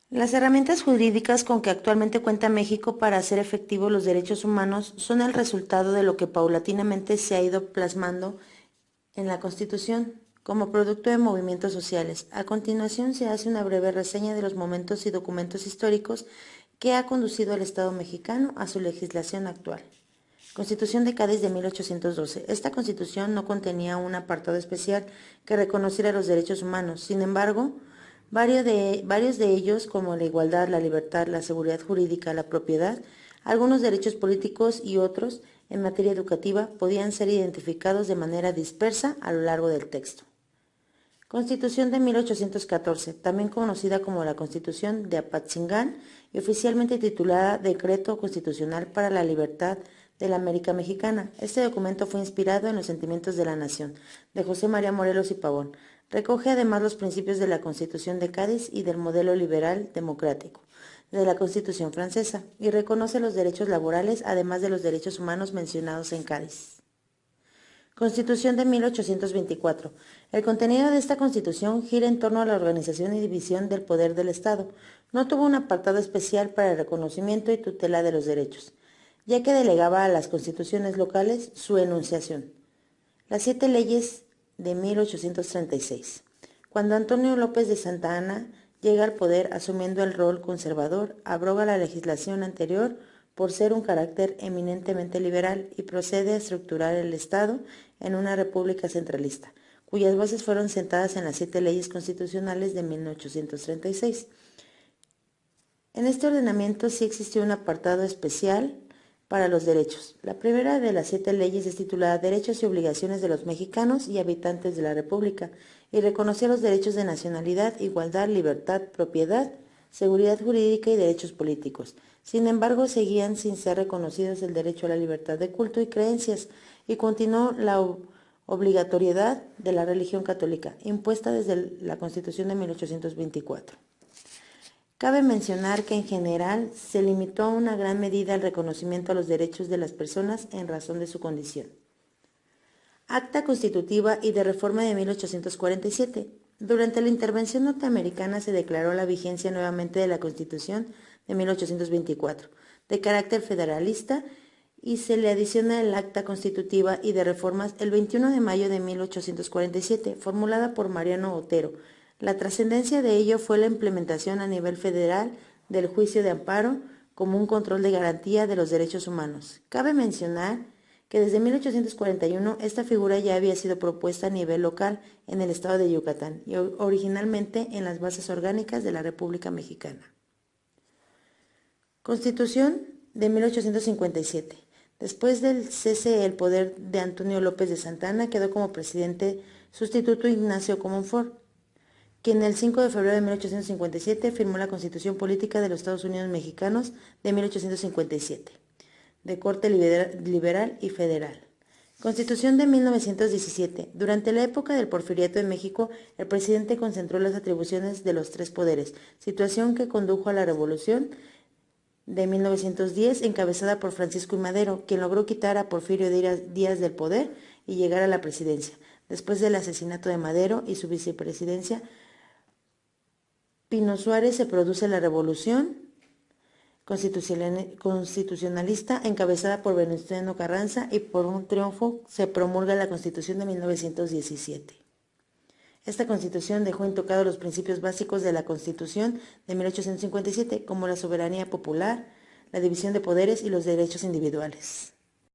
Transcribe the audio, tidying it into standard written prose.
Las herramientas jurídicas con que actualmente cuenta México para hacer efectivos los derechos humanos son el resultado de lo que paulatinamente se ha ido plasmando en la Constitución como producto de movimientos sociales. A continuación se hace una breve reseña de los momentos y documentos históricos que ha conducido al Estado mexicano a su legislación actual. Constitución de Cádiz de 1812. Esta constitución no contenía un apartado especial que reconociera los derechos humanos. Sin embargo, varios de ellos, como la igualdad, la libertad, la seguridad jurídica, la propiedad, algunos derechos políticos y otros, en materia educativa, podían ser identificados de manera dispersa a lo largo del texto. Constitución de 1814, también conocida como la Constitución de Apatzingán y oficialmente titulada Decreto Constitucional para la Libertad de la América Mexicana. Este documento fue inspirado en los sentimientos de la nación, de José María Morelos y Pavón. Recoge además los principios de la Constitución de Cádiz y del modelo liberal democrático de la Constitución francesa y reconoce los derechos laborales además de los derechos humanos mencionados en Cádiz. Constitución de 1824. El contenido de esta Constitución gira en torno a la organización y división del poder del Estado. No tuvo un apartado especial para el reconocimiento y tutela de los derechos, ya que delegaba a las constituciones locales su enunciación. Las 7 leyes de 1836. Cuando Antonio López de Santa Anna llega al poder asumiendo el rol conservador, abroga la legislación anterior por ser un carácter eminentemente liberal y procede a estructurar el Estado en una república centralista, cuyas bases fueron sentadas en las 7 leyes constitucionales de 1836. En este ordenamiento sí existió un apartado especial para los derechos. La primera de las 7 leyes es titulada Derechos y obligaciones de los mexicanos y habitantes de la República y reconoció los derechos de nacionalidad, igualdad, libertad, propiedad, seguridad jurídica y derechos políticos. Sin embargo, seguían sin ser reconocidos el derecho a la libertad de culto y creencias y continuó la obligatoriedad de la religión católica, impuesta desde la Constitución de 1824. Cabe mencionar que en general se limitó a una gran medida el reconocimiento a los derechos de las personas en razón de su condición. Acta Constitutiva y de Reforma de 1847. Durante la intervención norteamericana se declaró la vigencia nuevamente de la Constitución de 1824, de carácter federalista, y se le adiciona el Acta Constitutiva y de Reformas el 21 de mayo de 1847, formulada por Mariano Otero. La trascendencia de ello fue la implementación a nivel federal del juicio de amparo como un control de garantía de los derechos humanos. Cabe mencionar que desde 1841 esta figura ya había sido propuesta a nivel local en el estado de Yucatán y originalmente en las bases orgánicas de la República Mexicana. Constitución de 1857. Después del cese del poder de Antonio López de Santa Anna, quedó como presidente sustituto Ignacio Comonfort, quien el 5 de febrero de 1857 firmó la Constitución Política de los Estados Unidos Mexicanos de 1857, de corte liberal y federal. Constitución de 1917. Durante la época del Porfiriato en México, el presidente concentró las atribuciones de los 3 poderes, situación que condujo a la Revolución de 1910, encabezada por Francisco I. Madero, quien logró quitar a Porfirio Díaz del poder y llegar a la presidencia. Después del asesinato de Madero y su vicepresidencia, Pino Suárez, se produce la Revolución Constitucionalista encabezada por Venustiano Carranza y por un triunfo se promulga la Constitución de 1917. Esta Constitución dejó intocados los principios básicos de la Constitución de 1857, como la soberanía popular, la división de poderes y los derechos individuales.